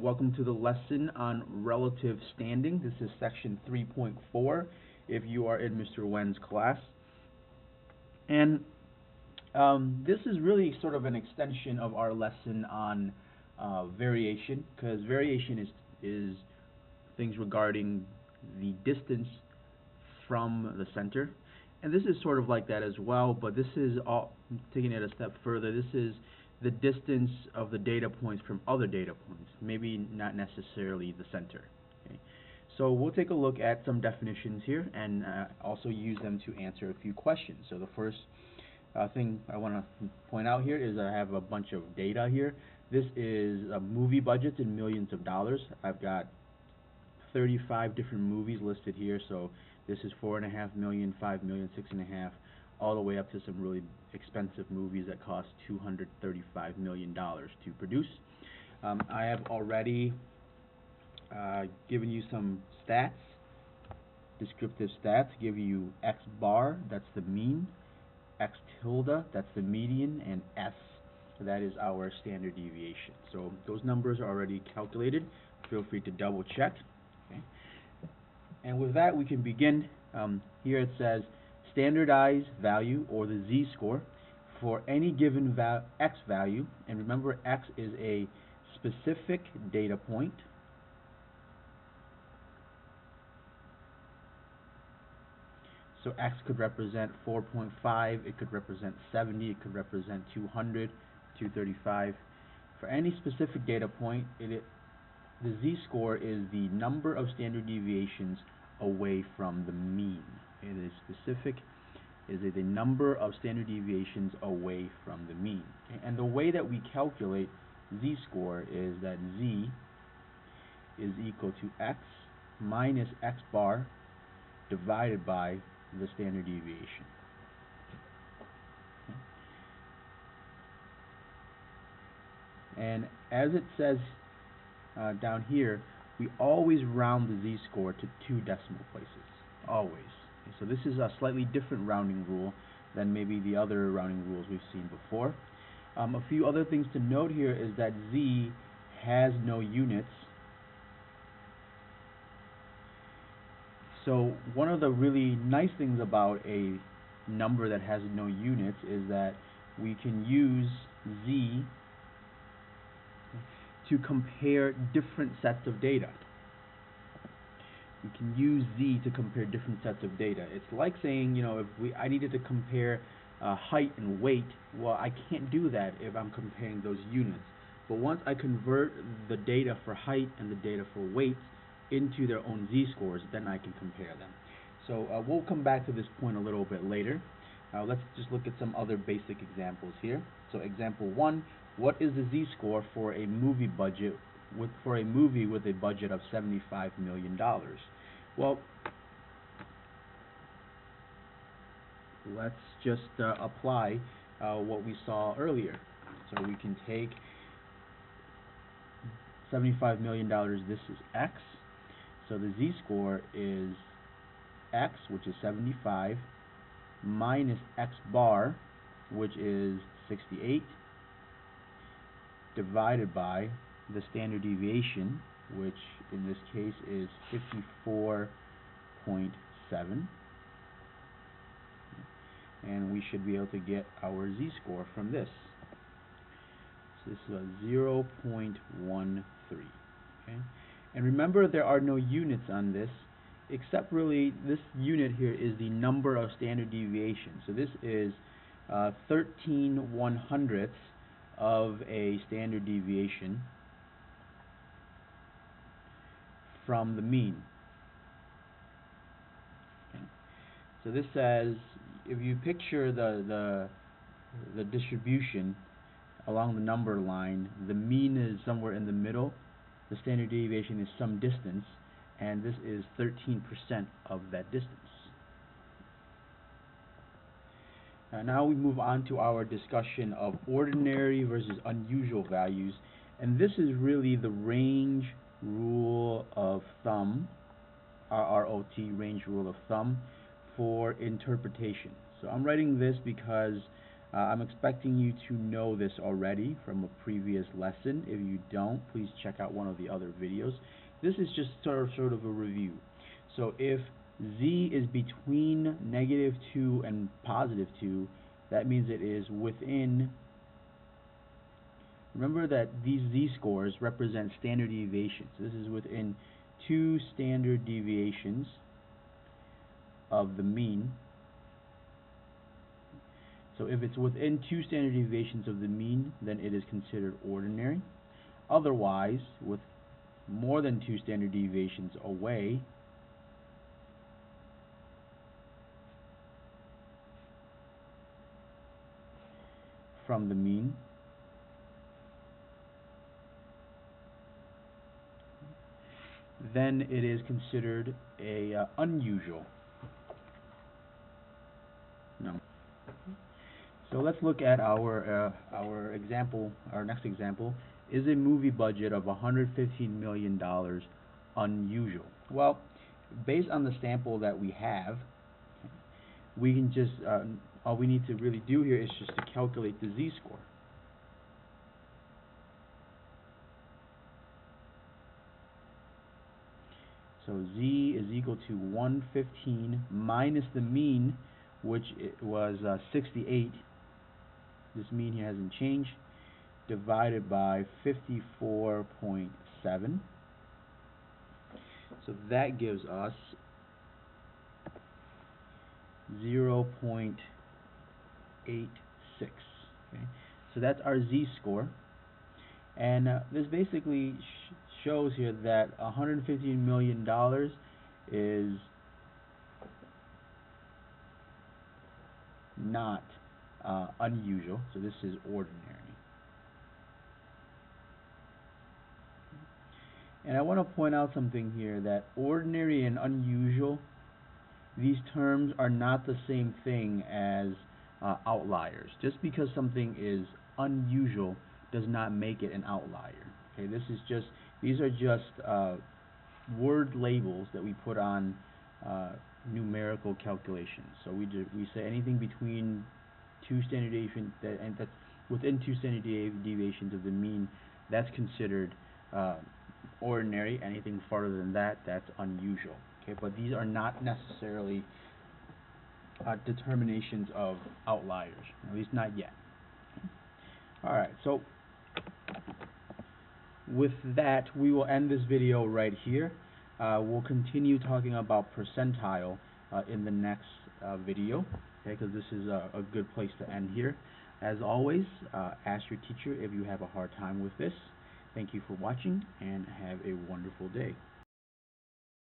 Welcome to the lesson on relative standing. This is section 3.4 if you are in Mr. Wen's class. And this is really sort of an extension of our lesson on variation, because variation is things regarding the distance from the center. And this is sort of like that as well, but this is all taking it a step further. This is the distance of the data points from other data points, maybe not necessarily the center. Okay. So we'll take a look at some definitions here and also use them to answer a few questions. So the first thing I want to point out here is I have a bunch of data here. This is a movie budget in millions of dollars. I've got 35 different movies listed here, so this is 4.5 million, 5 million, 6.5, all the way up to some really expensive movies that cost $235 million to produce. I have already given you some stats, descriptive stats, give you X bar, that's the mean, X tilde, that's the median, and S, that is our standard deviation. So those numbers are already calculated. Feel free to double check. Okay. And with that, we can begin. Here it says standardized value, or the z-score, for any given x value. And remember, x is a specific data point. So x could represent 4.5, it could represent 70, it could represent 200, 235. For any specific data point, the z-score is the number of standard deviations away from the mean. It is specific, is the number of standard deviations away from the mean. Okay? And the way that we calculate z-score is that z is equal to x minus x bar divided by the standard deviation. Okay? And as it says down here, we always round the z-score to 2 decimal places, always. Okay, so this is a slightly different rounding rule than maybe the other rounding rules we've seen before. A few other things to note here is that z has no units. So one of the really nice things about a number that has no units is that we can use z to compare different sets of data. We can use z to compare different sets of data. It's like saying, if I needed to compare height and weight, well, I can't do that if I'm comparing those units. But once I convert the data for height and the data for weight into their own z-scores, then I can compare them. So we'll come back to this point a little bit later. Let's just look at some other basic examples here. So example 1, what is the z-score for a movie budget for a movie with a budget of $75 million? Well, let's just apply what we saw earlier. So we can take $75 million, this is x. So the z-score is x, which is 75, minus x bar, which is 68, divided by the standard deviation, which in this case is 54.7, and we should be able to get our z-score from this. So this is a 0.13. Okay? And remember, there are no units on this, except really this unit here is the number of standard deviations. So this is 13/100ths of a standard deviation from the mean. Okay. So this says, if you picture the distribution along the number line, the mean is somewhere in the middle, the standard deviation is some distance, and this is 13% of that distance. Now we move on to our discussion of ordinary versus unusual values, and this is really the range rule of thumb, RROT, range rule of thumb, for interpretation. So I'm writing this because I'm expecting you to know this already from a previous lesson. If you don't, please check out one of the other videos. This is just sort of a review. So if z is between -2 and +2, that means it is within. Remember that these z-scores represent standard deviations. This is within 2 standard deviations of the mean. So if it's within 2 standard deviations of the mean, then it is considered ordinary. Otherwise, with more than 2 standard deviations away, from the mean, then it is considered a unusual number. So let's look at our example. Our next example is a movie budget of $115 million unusual. Well, based on the sample that we have, we can just all we need to really do here is just to calculate the z-score. So z is equal to 115 minus the mean, which it was 68. This mean here hasn't changed, divided by 54.7. So that gives us 0.86. Okay, so that's our z-score, and this basically shows here that $115 million is not unusual, so this is ordinary. And I want to point out something here, that ordinary and unusual, these terms are not the same thing as outliers. Just because something is unusual does not make it an outlier. Okay, these are just word labels that we put on numerical calculations. So we say anything between 2 standard deviations, and that's within 2 standard deviations of the mean, that's considered ordinary. Anything farther than that, that's unusual. Okay, but these are not necessarily determinations of outliers, at least not yet. Alright, so with that, we will end this video right here. We'll continue talking about percentile in the next video, okay, because this is a good place to end here. As always, ask your teacher if you have a hard time with this. Thank you for watching, and have a wonderful day.